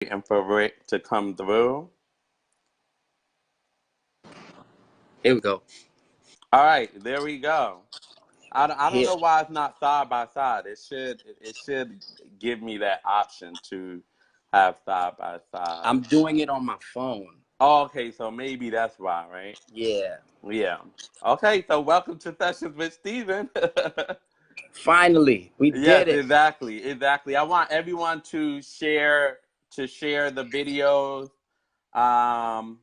Waiting for Rick to come through. Here we go. All right, there we go. I don't Here. know why it's not side by side. It should give me that option to have side by side. I'm doing it on my phone. Oh, okay, so maybe that's why, right? Yeah. Yeah. Okay, so welcome to Sessions with Steven. Finally, we Yes, did it. exactly. I want everyone to share the videos. Um,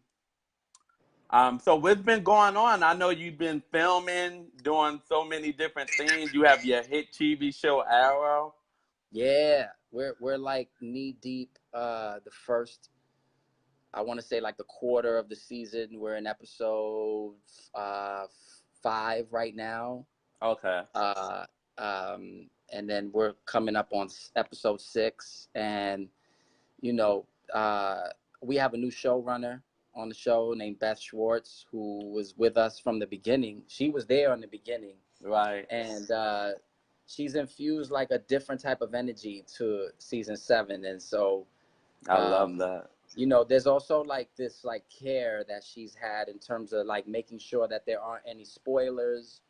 so what's been going on? I know you've been filming, doing so many different things. You have your hit TV show Arrow. Yeah. We're like knee deep. The first, I want to say like the quarter of the season. We're in episode uh 5 right now. Okay. Uh, and then we're coming up on episode 6, and you know, uh, we have a new showrunner on the show named Beth Schwartz, who was with us from the beginning. She was there in the beginning, Right. and she's infused like a different type of energy to season 7. And so, I love um, that. there's also like this like care that she's had in terms of like making sure that there aren't any spoilers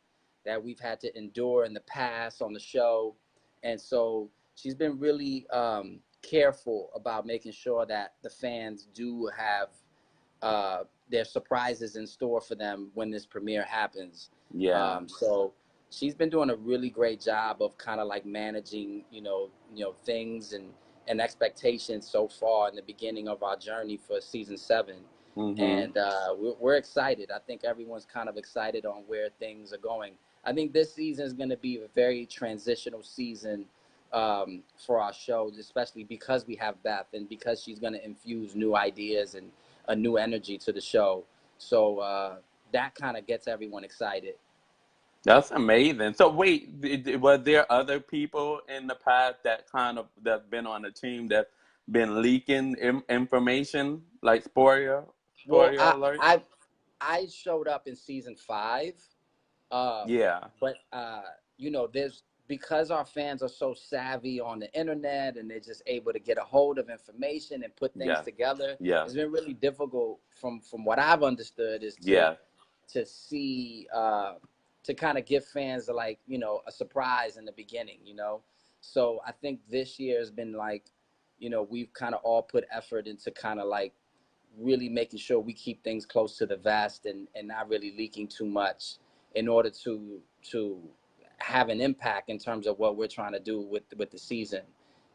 that we've had to endure in the past on the show. And so she's been really careful about making sure that the fans do have their surprises in store for them when this premiere happens. Yeah. So she's been doing a really great job of kind of like managing, things and expectations so far in the beginning of our journey for season 7. Mhm. And we're excited. I think everyone's kind of excited on where things are going. I think this season is going to be a very transitional season for our show, especially because we have Beth and because she's going to infuse new ideas and a new energy to the show. So that kind of gets everyone excited. That's amazing. So wait, were there other people in the past that's been on the team that been leaking information like Well, spoiler I alert? I I showed up in season 5, Yeah. but there's because our fans are so savvy on the internet and they're just able to get a hold of information and put things Yeah. together. Yeah. It's been really difficult from what I've understood is to Yeah. to see to kind of give fans like a surprise in the beginning. So I think this year has been like we've kind of all put effort into kind of like really making sure we keep things close to the vest and not really leaking too much in order to have an impact in terms of what we're trying to do with the season.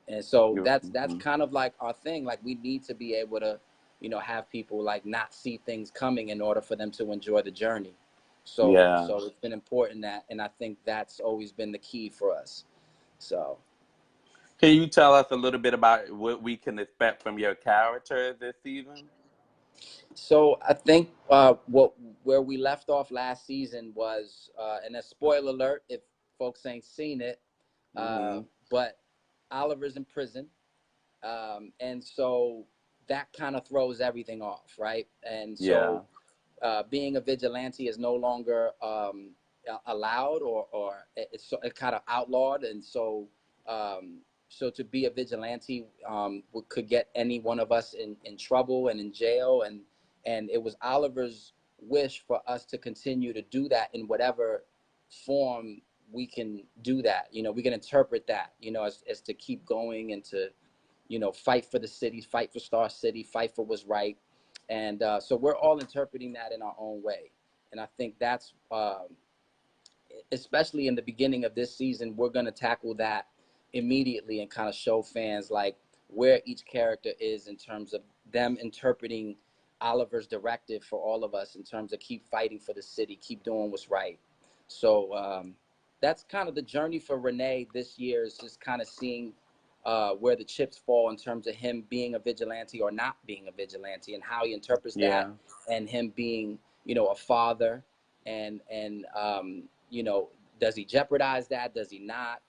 And so that's Mhm. kind of like our thing. Like we need to be able to have people like not see things coming in order for them to enjoy the journey. So Yeah. so it's been important that, and I think that's always been the key for us. So Can you tell us a little bit about what we can expect from your character this season? so I think what where we left off last season was and a spoiler alert if folks ain't seen it, uh, Mhm. but Oliver's in prison. And so that kind of throws everything off, right? And Yeah. so being a vigilante is no longer allowed, or it's kind of outlawed. And so so to be a vigilante could get any one of us in trouble and in jail. And it was Oliver's wish for us to continue to do that in whatever form we can do that. We can interpret that, as to keep going and to fight for the city, fight for Star City, fight for what's right. And so we're all interpreting that in our own way. And I think that's, especially in the beginning of this season, we're going to tackle that immediately and kind of show fans like where each character is in terms of them interpreting Oliver's directive for all of us in terms of keep fighting for the city, keep doing what's right. So that's kind of the journey for Renee this year, is just kind of seeing where the chips fall in terms of him being a vigilante or not being a vigilante, and how he interprets that, Yeah. and him being, a father, and does he jeopardize that? Does he not?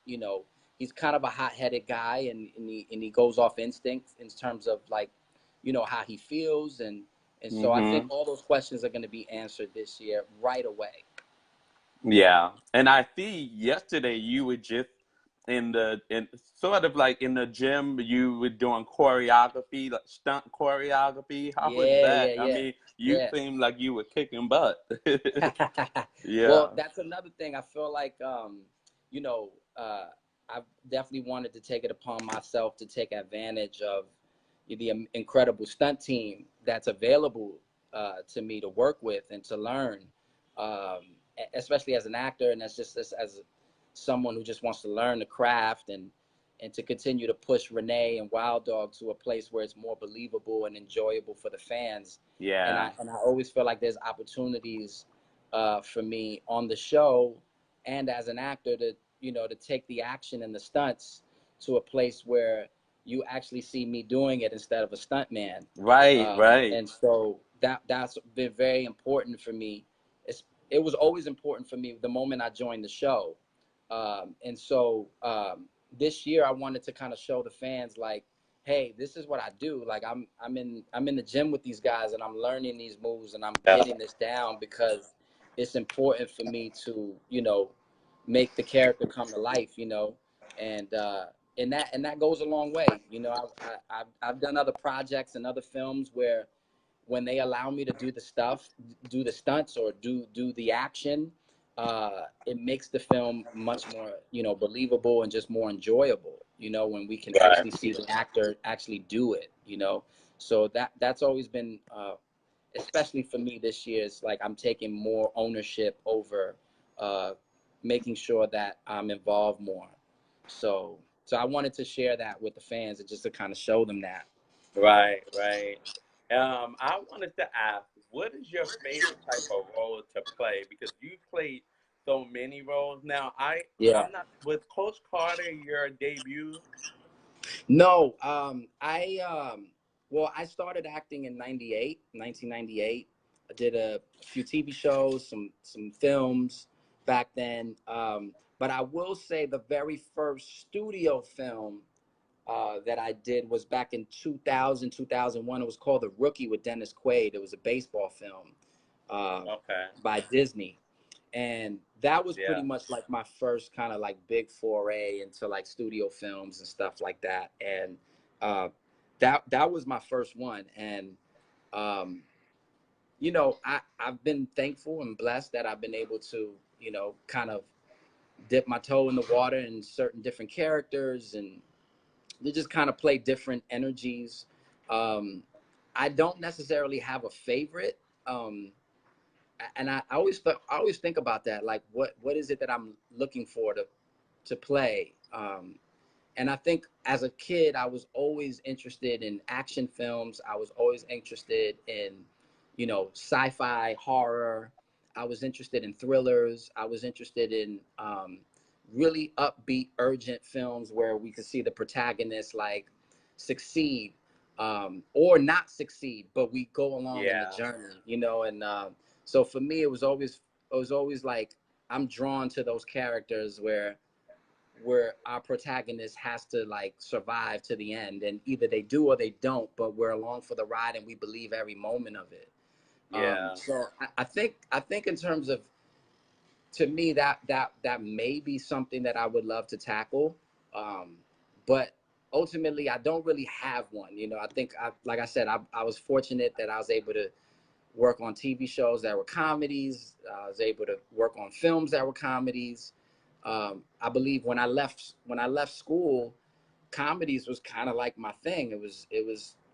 He's kind of a hot-headed guy, and he goes off instinct in terms of like, how he feels, and so I think Mhm. all those questions are going to be answered this year right away. Yeah. And I see yesterday you were just in sort of like in the gym, you were doing choreography, like stunt choreography. How was Yeah, that? yeah, I yeah, mean, you yeah. seemed like you were kicking butt. Well, Yeah. that's another thing. I feel like, you know, I definitely wanted to take it upon myself to take advantage of the incredible stunt team that's available to me to work with and to learn, especially as an actor and as someone who just wants to learn the craft and to continue to push Renee and Wild Dog to a place where it's more believable and enjoyable for the fans. And Yeah. I always feel like there's opportunities for me on the show and as an actor to to take the action and the stunts to a place where you actually see me doing it instead of a stunt man. Right, right. And so that's been very important for me. It was always important for me the moment I joined the show. And so this year I wanted to kind of show the fans like, hey, this is what I do. Like I'm in the gym with these guys and I'm learning these moves and I'm Yeah. getting this down because it's important for me to make the character come to life. And that goes a long way. I've done other projects and other films where when they allow me to do the stuff, do the stunts or do the action, it makes the film much more believable and just more enjoyable. When we can Right. actually see the actor actually do it. So that's always been, especially for me this year. It's like I'm taking more ownership over uh, making sure that I'm involved more. So I wanted to share that with the fans and just to kind of show them that. Right, right. I wanted to ask, what is your favorite type of role to play? Because you played so many roles. Now, Yeah. I'm not, was Coach Carter your debut? No, well, I started acting in 1998. I did a few TV shows, some films back then. But I will say the very first studio film that I did was back in 2000, 2001. It was called The Rookie with Dennis Quaid. It was a baseball film uh, Okay. by Disney. And that was pretty Yeah. much like my first kind of like big foray into like studio films and stuff like that. And uh, that was my first one. And um, I've been thankful and blessed that I've been able to kind of dip my toe in the water in certain different characters and they just kind of play different energies. Um, I don't necessarily have a favorite. And I always think about that. Like, what is it that I'm looking for to play? And I think as a kid, I was always interested in action films. I was always interested in, sci-fi, horror. I was interested in thrillers. I was interested in really upbeat, urgent films where we could see the protagonist like succeed or not succeed, but we go along in the Yeah. journey, And so for me, it was always like I'm drawn to those characters where our protagonist has to like survive to the end and either they do or they don't, but we're along for the ride and we believe every moment of it. Yeah. So I think in terms of, to me, that may be something that I would love to tackle. um, but ultimately I don't really have one. I think like I said, I was fortunate that I was able to work on TV shows that were comedies. I was able to work on films that were comedies. I believe when I left school, comedies was kind of like my thing. It was.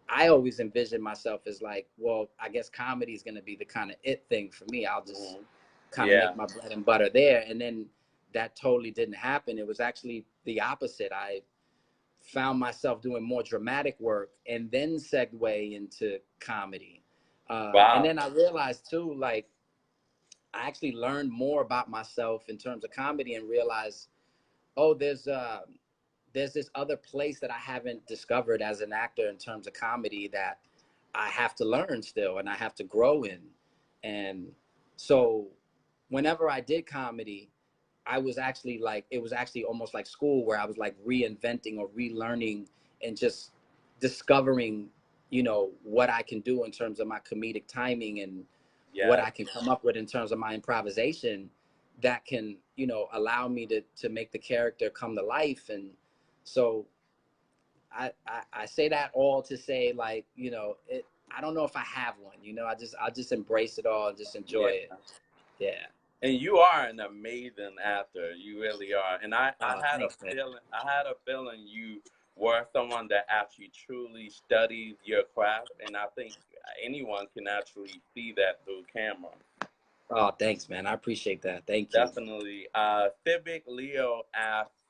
I always envisioned myself as like, well, I guess comedy is going to be the kind of it thing for me. I'll just Mhm. kind of Yeah. make my bread and butter there, and then that totally didn't happen. It was actually the opposite. I found myself doing more dramatic work and then segue into comedy. And Wow. then I realized too, like, I actually learned more about myself in terms of comedy and realized, oh, there's this other place that I haven't discovered as an actor in terms of comedy that I have to learn still and I have to grow in. And so whenever I did comedy, I was actually like, it was actually almost like school where I was like reinventing or relearning and just discovering, what I can do in terms of my comedic timing and what Yes. I can come up with in terms of my improvisation that can, you know, allow me to make the character come to life. And so I say that all to say, like, you know, I don't know if I have one, you know. I just embrace it all and just enjoy Yeah. it. Yeah. And you are an amazing actor. You really are. And I Oh, had a thanks, man. feeling you were someone that actually truly studies your craft, and I think anyone can actually see that through camera. Oh, thanks, man. I appreciate that. Thank you. Definitely. Civic Leo asked,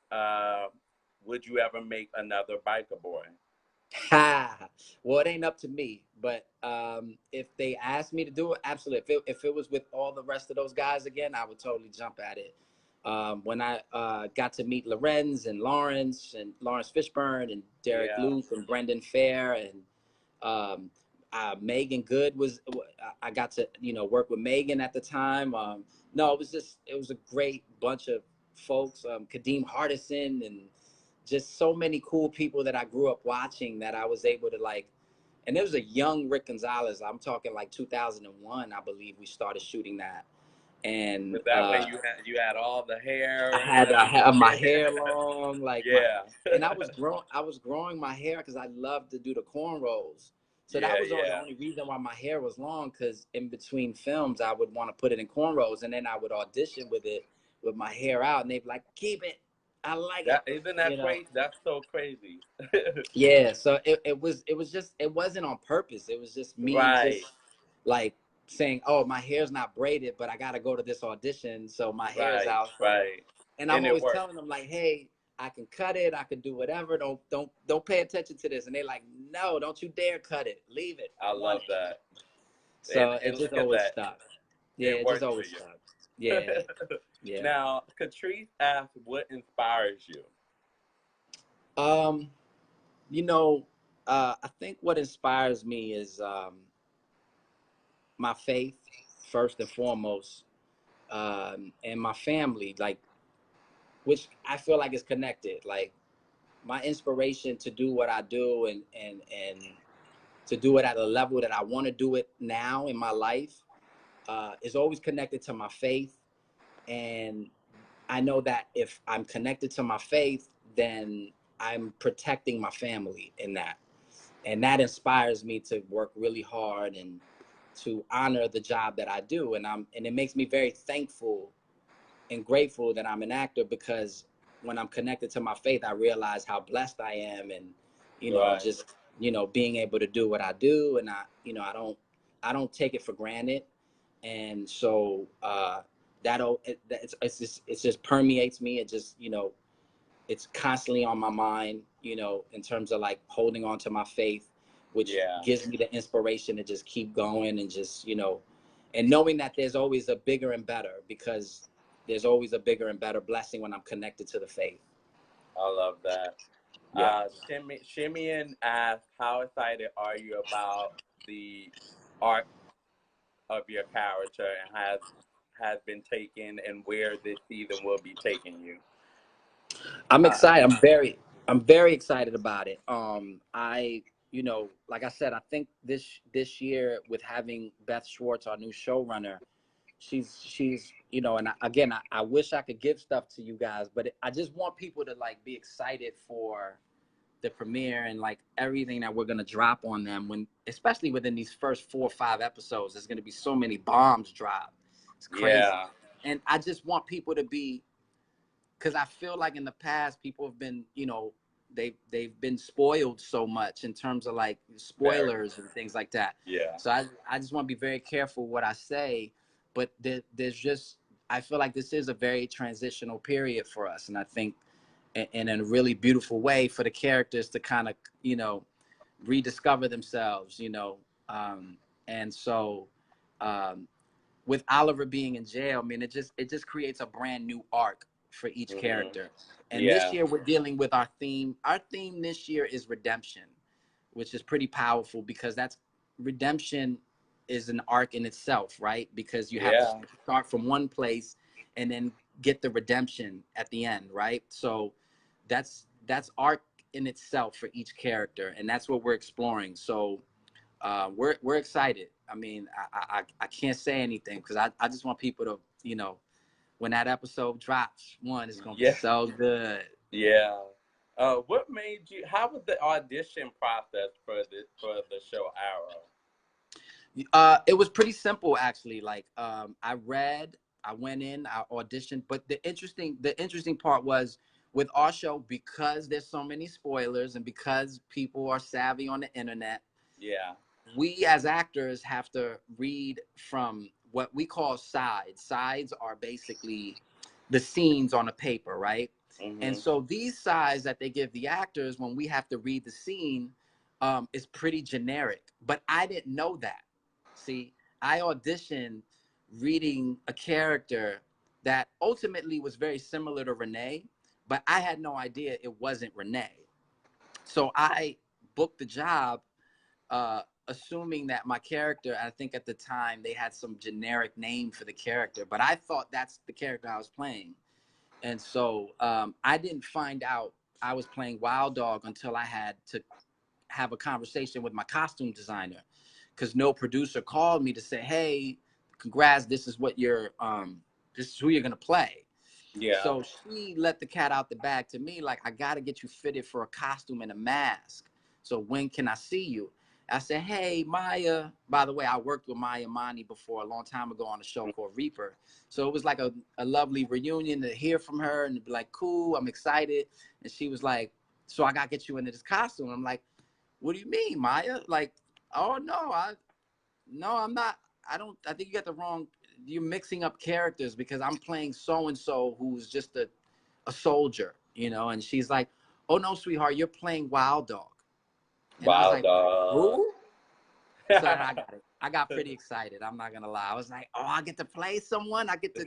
would you ever make another biker boy? Ha! Well, it ain't up to me, but if they asked me to do it, absolutely. If it was with all the rest of those guys again, I would totally jump at it. When I got to meet Lawrence Fishburne and Derek Yeah. Luke and Brendan Fair and um, Megan Good was, I got to, you know, work with Megan at the time. No, it was a great bunch of folks. Kadeem Hardison and just so many cool people that I grew up watching that I was able to like. And there was a young Rick Gonzalez. I'm talking like 2001, I believe we started shooting that. And Is that when you had all the hair and I had my everything? hair long, like my, Yeah. and I was growing my hair because I loved to do the cornrows. So that Yeah, was the yeah. only reason why my hair was long, because in between films I would want to put it in cornrows, and then I would audition with it with my hair out, and they'd be like, "Keep it, I like it," That isn't you that know. crazy? That's so crazy. Yeah, so it was just, it wasn't on purpose. It was just me just Right, like saying, "Oh, my hair's not braided, but I got to go to this audition, so my hair's right, out." So, right. and I'm And it always worked. telling them like, "Hey, I can cut it. I can do whatever. Don't pay attention to this." And they're like, "No, don't you dare cut it. Leave it. I I want love it." that. So it And just look at always that. stuck. Yeah, It it just worked for always you. stuck. Yeah, yeah. Now, Catrice asked, what inspires you? Um, you know, I think what inspires me is my faith first and foremost, and my family, like, which I feel like is connected. Like my inspiration to do what I do and to do it at a level that I want to do it now in my life is always connected to my faith. And I know that if I'm connected to my faith, then I'm protecting my family in that. And that inspires me to work really hard and to honor the job that I do. And it makes me very thankful and grateful that I'm an actor, because when I'm connected to my faith, I realize how blessed I am, and you know, Right. just, you know, being able to do what I do, and you know, I don't take it for granted. And so it just permeates me. It just, you know, it's constantly on my mind, you know, in terms of like holding on to my faith, which Yeah. gives me the inspiration to just keep going and just, you know, and knowing that there's always a bigger and better, because there's always a bigger and better blessing when I'm connected to the faith. I love that. Yeah. Shimeon asked, how excited are you about the arc of your character and has been taken and where this season will be taking you? I'm Uh, excited. I'm very excited about it. You know, like I said, I think this year with having Beth Schwartz, our new showrunner, she's you know, and again, I wish I could give stuff to you guys, but I just want people to like be excited for the premiere and like everything that we're gonna drop on them, when especially within these first 4 or 5 episodes, there's gonna be so many bombs dropped. It's crazy. yeah. And I just want people to be, because I feel like in the past people have been, you know, they've been spoiled so much in terms of like Very. spoilers and things like that. Yeah. So I just want to be very careful what I say, but there's just, I feel like this is a very transitional period for us, and I think in a really beautiful way for the characters to kind of, you know, rediscover themselves, you know. um, and so um, with Oliver being in jail, I mean, it just creates a brand new arc for each Hmm. character. And this Yeah. year we're dealing with our theme. Our theme this year is redemption, which is pretty powerful, because that's redemption is an arc in itself, right? Because you have to Yeah. start from one place and then get the redemption at the end, right? So that's arc in itself for each character, and that's what we're exploring. So we're excited. I mean, I can't say anything because I just want people to, you know, when that episode drops, one, it's gonna be Yeah, so good. yeah. What made you? How was the audition process for the show Arrow? It was pretty simple actually. Like I went in, I auditioned, but the interesting part was with our show, because there's so many spoilers and because people are savvy on the internet, Yeah. we as actors have to read from what we call sides. Sides are basically the scenes on a paper, right? And Mhm. so these sides that they give the actors when we have to read the scene is pretty generic. But I didn't know that. See, I auditioned reading a character that ultimately was very similar to Renee, but I had no idea it wasn't Renee. So I booked the job assuming that my character, I think at the time they had some generic name for the character, but I thought that's the character I was playing. And so I didn't find out I was playing Wild Dog until I had to have a conversation with my costume designer, because no producer called me to say, hey, congrats, this is who you're gonna play. Yeah. So she let the cat out the bag to me, like, I got to get you fitted for a costume and a mask. So when can I see you? I said, hey, Maya. By the way, I worked with Maya Mani before a long time ago on a show called Reaper. So it was like a lovely reunion to hear from her and be like, cool, I'm excited. And she was like, so I got to get you into this costume. I'm like, what do you mean, Maya? Like, oh, no, I'm not. I don't. I think you got the wrong. You're mixing up characters because I'm playing so and so who's just a soldier, you know. And she's like, "Oh no, sweetheart, you're playing Wild Dog." And I was Wild like, dog. "Who?" So I got it. I got pretty excited. I'm not gonna lie. I was like, "Oh, I get to play someone. I get to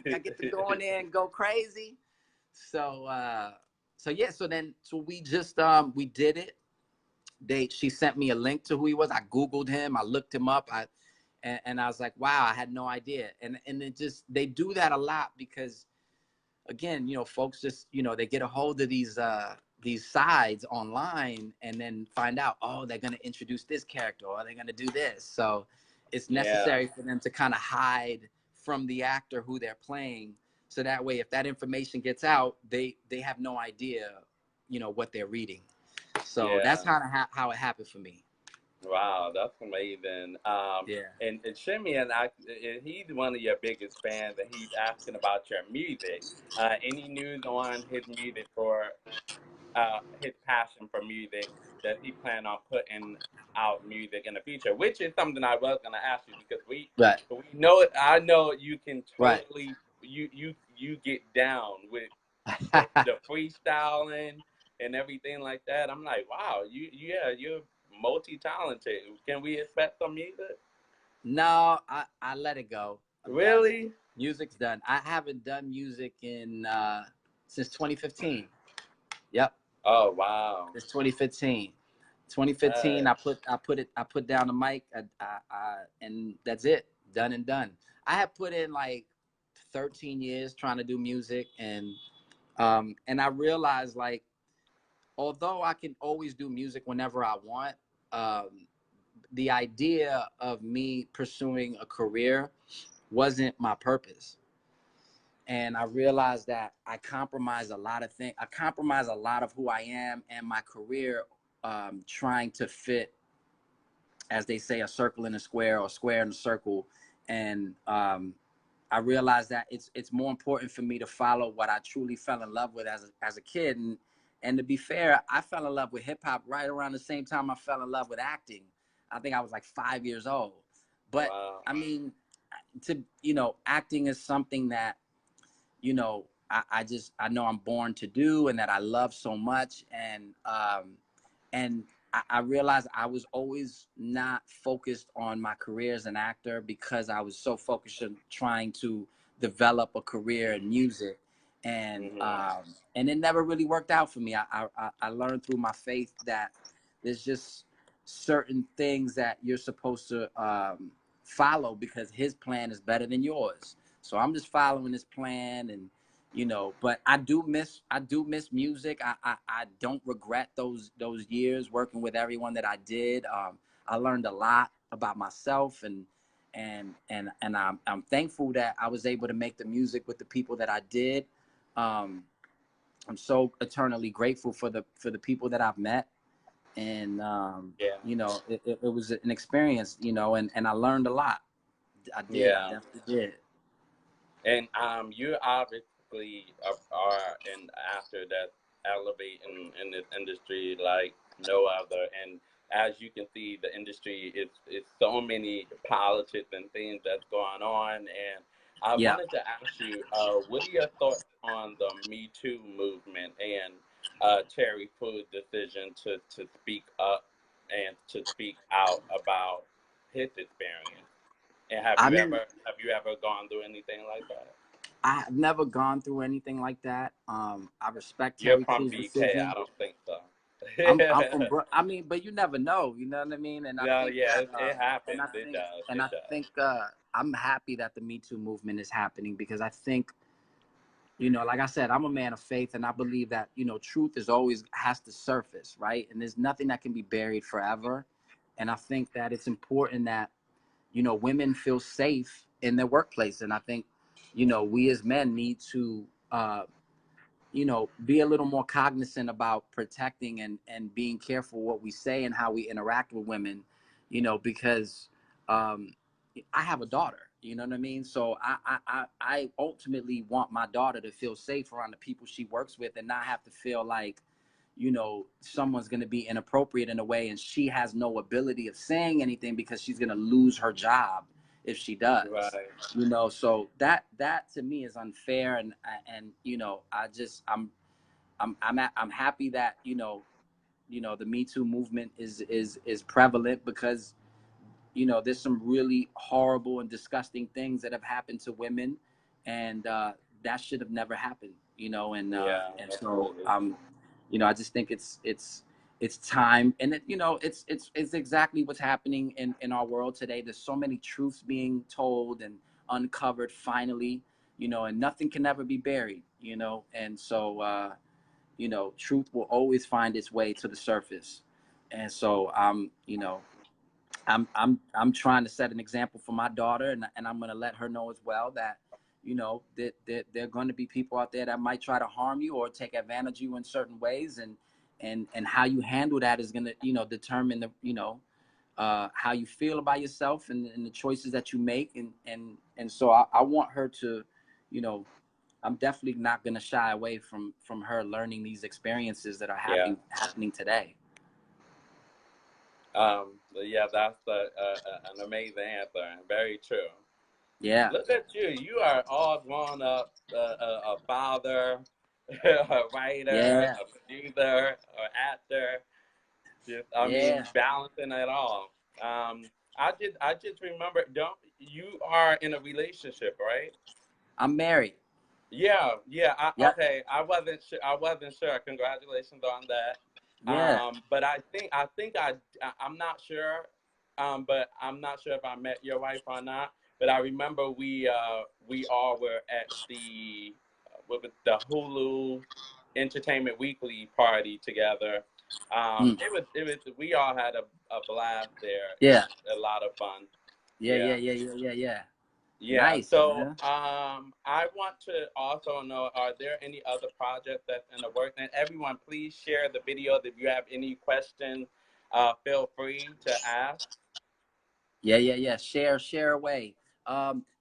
go in there and go crazy." So so yeah. So we did it. She sent me a link to who he was. I Googled him. I looked him up. And I was like, wow, I had no idea. And it just, they do that a lot because, again, folks just, they get a hold of these sides online and then find out, oh, they're going to introduce this character or they're going to do this. So it's Yeah. necessary for them to kind of hide from the actor who they're playing. So that way, if that information gets out, they have no idea, what they're reading. So that's Yeah. kind of how it happened for me. Wow, that's amazing. Yeah. And Shimmy and he's one of your biggest fans, and he's asking about your music. Any news on his music for his passion for music? Does he plan on putting out music in the future? Which is something I was gonna ask you because Right. we know it. I know you can Right. totally you get down with the freestyling and everything like that. I'm like, wow, you're multi talented. Can we expect some music? No, I let it go. I'm done. Really? Music's done. I haven't done music in since 2015. Yep, Oh wow. it's 2015. 2015. Uh, I put down the mic. And that's it. Done and done. I have put in like 13 years trying to do music, and I realized, like, although I can always do music whenever I want, um, the idea of me pursuing a career wasn't my purpose. And I realized that I compromised a lot of things. I compromised a lot of who I am and my career, trying to fit, as they say, a circle in a square or a square in a circle. And I realized that it's more important for me to follow what I truly fell in love with as a kid. And to be fair, I fell in love with hip hop right around the same time I fell in love with acting. I think I was like 5 years old. But wow. I mean, acting is something that, I know I'm born to do and that I love so much. And I realized I was always not focused on my career as an actor because I was so focused on trying to develop a career in music. And Hmm. um, and it never really worked out for me. I learned through my faith that there's just certain things that you're supposed to follow because his plan is better than yours. So I'm just following his plan. And but I do miss music. I don't regret those years working with everyone that I did. I learned a lot about myself, and I'm thankful that I was able to make the music with the people that I did. Um, I'm so eternally grateful for the people that I've met, and Yeah. you know, it was an experience, you know, and I learned a lot. I Yeah. definitely did. And you obviously are an actor that's elevating in this industry like no other. And as you can see, the industry is so many politics and things that's going on. And I Yeah. wanted to ask you, what are your thoughts on the Me Too movement and Terry Food's decision to speak up and to speak out about his experience? And I mean, have you ever gone through anything like that? I've never gone through anything like that. I respect You're Terry from Crews' BK. decision. I don't think so. I'm from I mean, but you never know, you know what I mean? And I No, think yeah, that it happens. and I It think does. and It I does. think I'm happy that the Me Too movement is happening, because I think, you know, like I said, I'm a man of faith, and I believe that, you know, truth is always has to surface, right? And there's nothing that can be buried forever. And I think that it's important that, you know, women feel safe in their workplace. And I think, you know, we as men need to you know, be a little more cognizant about protecting and being careful what we say and how we interact with women, you know, because um, I have a daughter, you know what I mean? So I ultimately want my daughter to feel safe around the people she works with, and not have to feel like, you know, someone's going to be inappropriate in a way, and she has no ability of saying anything because she's going to lose her job if she does, Right. you know. So that to me is unfair. And you know, I'm happy that, you know, the Me Too movement is prevalent, because, you know, there's some really horrible and disgusting things that have happened to women, and that should have never happened, you know. Yeah, And so absolutely. you know, I just think it's time. And it, you know, it's exactly what's happening in our world today. There's so many truths being told and uncovered finally, you know, and nothing can ever be buried, you know. And so you know, truth will always find its way to the surface. And so you know, I'm trying to set an example for my daughter, and I'm going to let her know as well that, you know, that there are going to be people out there that might try to harm you or take advantage of you in certain ways, and how you handle that is going to, you know, determine the, you know, how you feel about yourself, and the choices that you make. And so I want her to, you know, I'm definitely not going to shy away from her learning these experiences that are Yeah. happening today. Yeah, that's an amazing answer and very true. Yeah. Look at you. You are all grown up, a father, a writer, Yeah. a producer, or actor. Just, I mean, Yeah. balancing it all. I just remember. Don't you are in a relationship, right? I'm married. Yeah, yeah. Yep. Okay, I wasn't sure. I wasn't sure. Congratulations on that. Yeah. But I'm not sure. But I'm not sure if I met your wife or not. But I remember we all were at the what was the Hulu Entertainment Weekly party together. Mm. We all had a blast there. It Yeah. was a lot of fun. Yeah. Yeah. Yeah. Yeah. Yeah. Yeah. Yeah. Yeah. Nice, So, man. I want to also know: are there any other projects that's in the works? And everyone, please share the video. If you have any questions, feel free to ask. Yeah. Yeah. Yeah. Share away.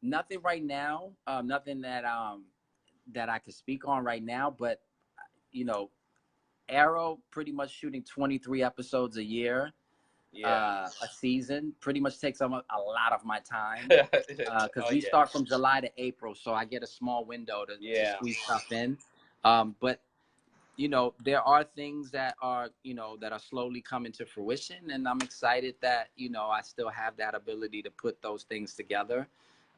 Nothing right now. Nothing that I could speak on right now. But, you know, Arrow pretty much shooting 23 episodes a year, Yeah. a season. Pretty much takes up a lot of my time, because Oh we yeah. start from July to April, so I get a small window to Yeah. squeeze stuff in. But, you know, there are things that are, you know, that are slowly coming to fruition, and I'm excited that, you know, I still have that ability to put those things together.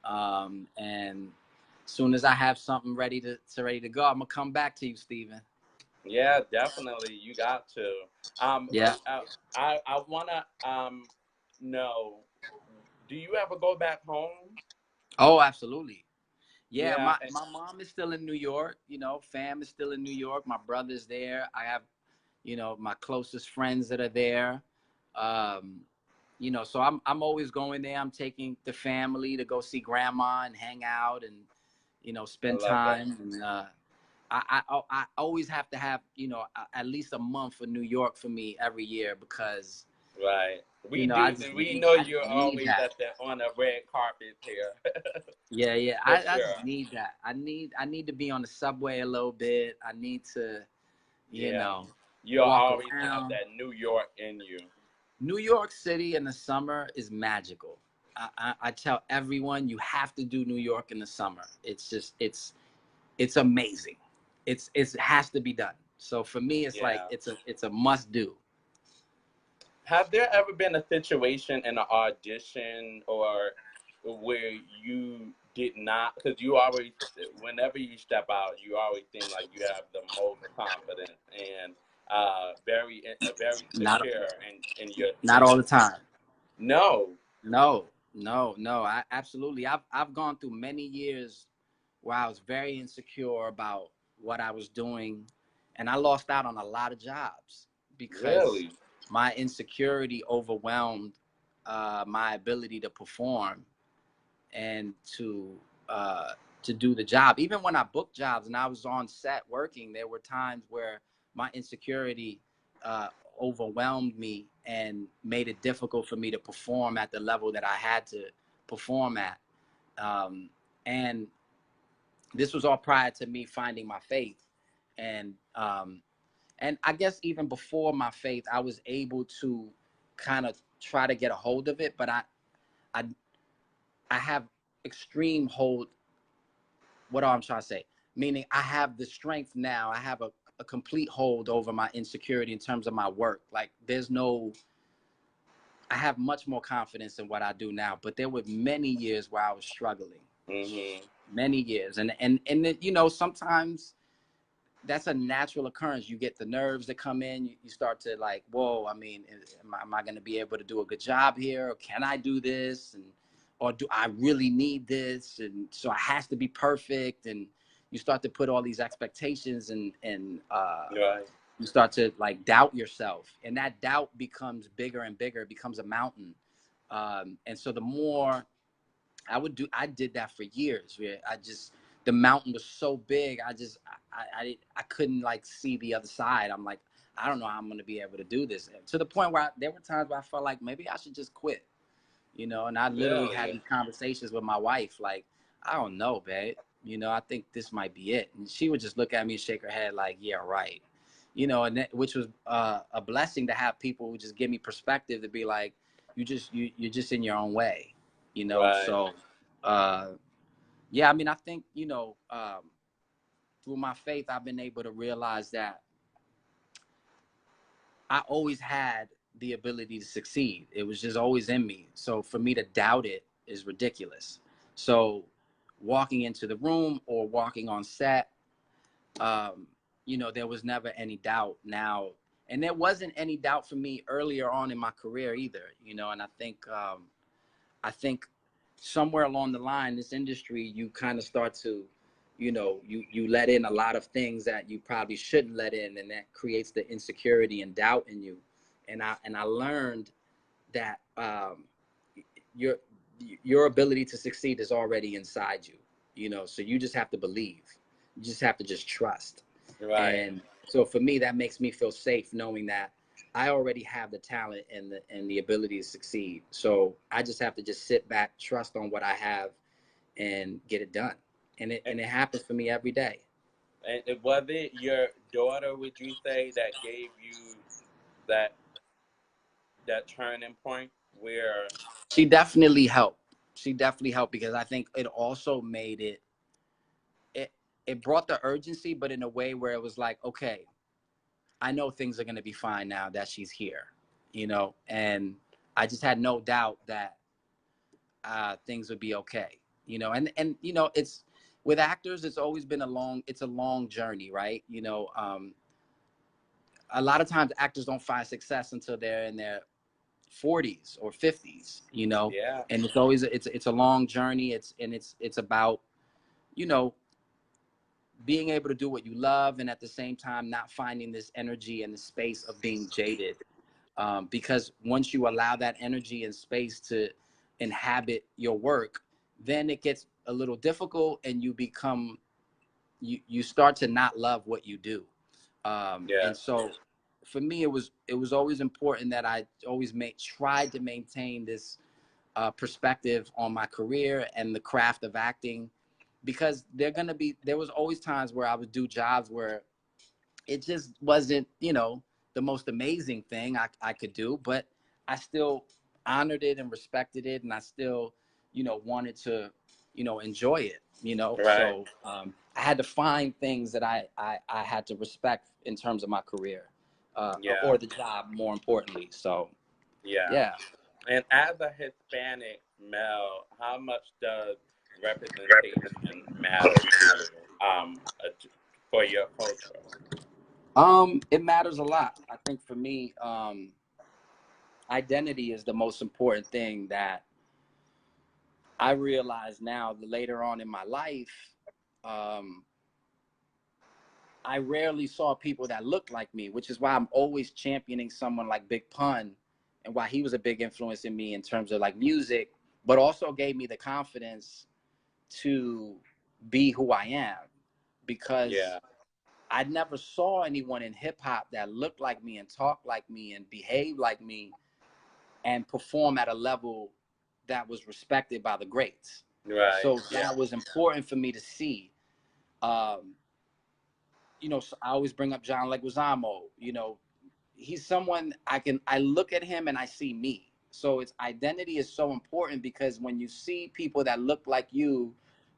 And as soon as I have something ready to go, I'm gonna come back to you, Steven. Yeah. Definitely. You got to. Yeah. I wanna know. Do you ever go back home? Oh, absolutely. Yeah, Yeah. my mom is still in New York. You know, fam is still in New York. My brother's there. I have, you know, my closest friends that are there. Um, you know, so I'm always going there. I'm taking the family to go see grandma and hang out and, you know, I spend love that. time. And I always have to have, you know, at least a month for New York for me every year because, Right. you We know, do. We know I just you're need always that. at the on the red carpet here, Yeah, yeah. for I just sure. need that. I need to be on the subway a little bit. I need to, you Yeah. know, You'll walk always have around. that New York in you. New York City in the summer is magical. I tell everyone you have to do New York in the summer. It's just it's amazing. It has to be done. So for me, it's like Yeah. it's a must do. Have there ever been a situation in an audition or where you did not, because you always, whenever you step out, you always seem like you have the most confidence and very Not secure in your not all the time. no. No, no, no. I absolutely. I've gone through many years where I was very insecure about what I was doing, and I lost out on a lot of jobs because Really? my insecurity overwhelmed my ability to perform and to do the job. Even when I booked jobs and I was on set working, there were times where my insecurity uh, overwhelmed me and made it difficult for me to perform at the level that I had to perform at. Um, and this was all prior to me finding my faith, and and I guess even before my faith, I was able to kind of try to get a hold of it, but I I have extreme hold. What I'm trying to say, meaning I have the strength now. I have a complete hold over my insecurity in terms of my work. Like there's no, I have much more confidence in what I do now. But there were many years where I was struggling, Mm-hmm. many years, and it, you know, sometimes that's a natural occurrence. You get the nerves that come in. You start to like, whoa. I mean, am I going to be able to do a good job here? Or can I do this? And or do I really need this? And so it has to be perfect. And you start to put all these expectations, and Right. you start to like doubt yourself, and that doubt becomes bigger and bigger. It becomes a mountain. And so the more I did that for years. Yeah, I just the mountain was so big. I couldn't like see the other side. I'm like, I don't know how I'm gonna be able to do this. And to the point where there were times where I felt like maybe I should just quit, you know. And I literally had Really? these conversations with my wife, like, I don't know, babe. You know, I think this might be it. And she would just look at me and shake her head, like, yeah, right. You know, and which was a blessing to have people who just give me perspective to be like, you're just in your own way, you know. Right. So, uh, yeah, I mean, I think you know, through my faith, I've been able to realize that I always had the ability to succeed. It was just always in me. So for me to doubt it is ridiculous. So walking into the room or walking on set, um, you know, there was never any doubt now. And there wasn't any doubt for me earlier on in my career either, you know, and I think somewhere along the line, this industry, you kind of start to, you know, you let in a lot of things that you probably shouldn't let in, and that creates the insecurity and doubt in you. And I learned that your your ability to succeed is already inside you, you know. So you just have to believe. You just have to just trust. Right. And so for me, that makes me feel safe knowing that I already have the talent and the ability to succeed. So I just have to just sit back, trust on what I have, and get it done. And, And it happens for me every day. and was it your daughter, would you say, that gave you that that turning point where She definitely helped. She definitely helped because I think it also made it it brought the urgency, but in a way where it was like, okay, I know things are gonna be fine now that she's here, you know, and I just had no doubt that things would be okay, you know. And you know, it's with actors, it's always been it's a long journey, right? You know, a lot of times actors don't find success until they're in their 40s or 50s, you know, yeah. and it's always it's a long journey. It's about, you know, being able to do what you love and at the same time not finding this energy and the space of being jaded because once you allow that energy and space to inhabit your work, then it gets a little difficult, and you start to not love what you do. Yeah. And so for me, it was always important that I always tried to maintain this perspective on my career and the craft of acting, because there was always times where I would do jobs where it just wasn't, the most amazing thing I could do, but I still honored it and respected it, and I still, wanted to, enjoy it, Right. so I had to find things that I had to respect in terms of my career, Yeah. or the job, more importantly. So Yeah. yeah. And as a Hispanic male, how much does representation matter to you, for your culture? It matters a lot. I think for me, identity is the most important thing that I realize now, later on in my life. Um, I rarely saw people that looked like me, which is why I'm always championing someone like Big Pun, and why he was a big influence in me in terms of like music, but also gave me the confidence to be who I am, because Yeah. I never saw anyone in hip hop that looked like me and talked like me and behaved like me and perform at a level that was respected by the greats. Right. So Yeah. that was important for me to see. Um, so I always bring up John Leguizamo. He's someone I look at him and I see me. So its identity is so important, because when you see people that look like you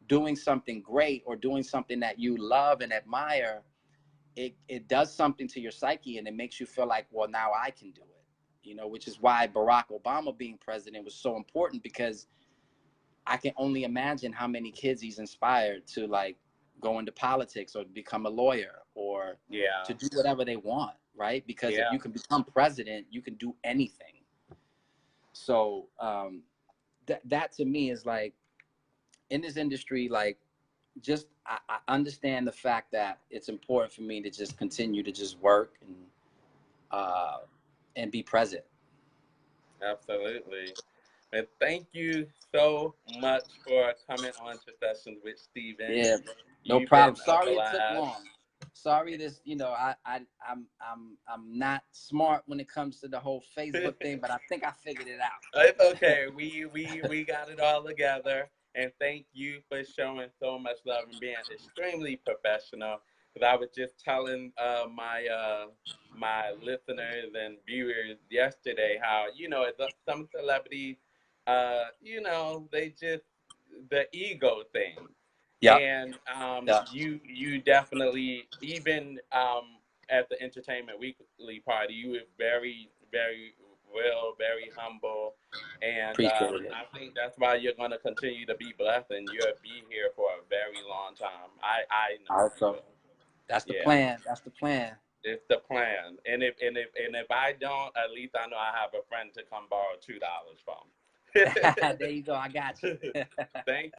doing something great or doing something that you love and admire, it does something to your psyche, and it makes you feel like, well, now I can do it. Which is why Barack Obama being president was so important, because I can only imagine how many kids he's inspired to, like, go into politics or become a lawyer or Yeah. to do whatever they want, right? Because if Yeah. you can become president, you can do anything. So that to me is like, in this industry, like, just I understand the fact that it's important for me to just continue to just work uh, and be present. Absolutely. And thank you so much for coming on to Sessions with Steven. Yeah, no You've problem. been a Sorry it took blast. long. Sorry, this, I'm not smart when it comes to the whole Facebook thing, but I think I figured it It's out. okay. We got it all together. And thank you for showing so much love and being extremely professional. Because I was just telling my listeners and viewers yesterday how, some celebrities, they just the ego thing. Yep. And Yep. you definitely, even at the Entertainment Weekly party, you were very, very real, very humble, and Appreciate it. I think that's why you're going to continue to be blessed, and you'll be here for a very long time. I know All right, you so will. that's the Yeah, plan. That's the plan. it's the plan. And if I don't, at least I know I have a friend to come borrow $2 from. There you go. I got you. Thank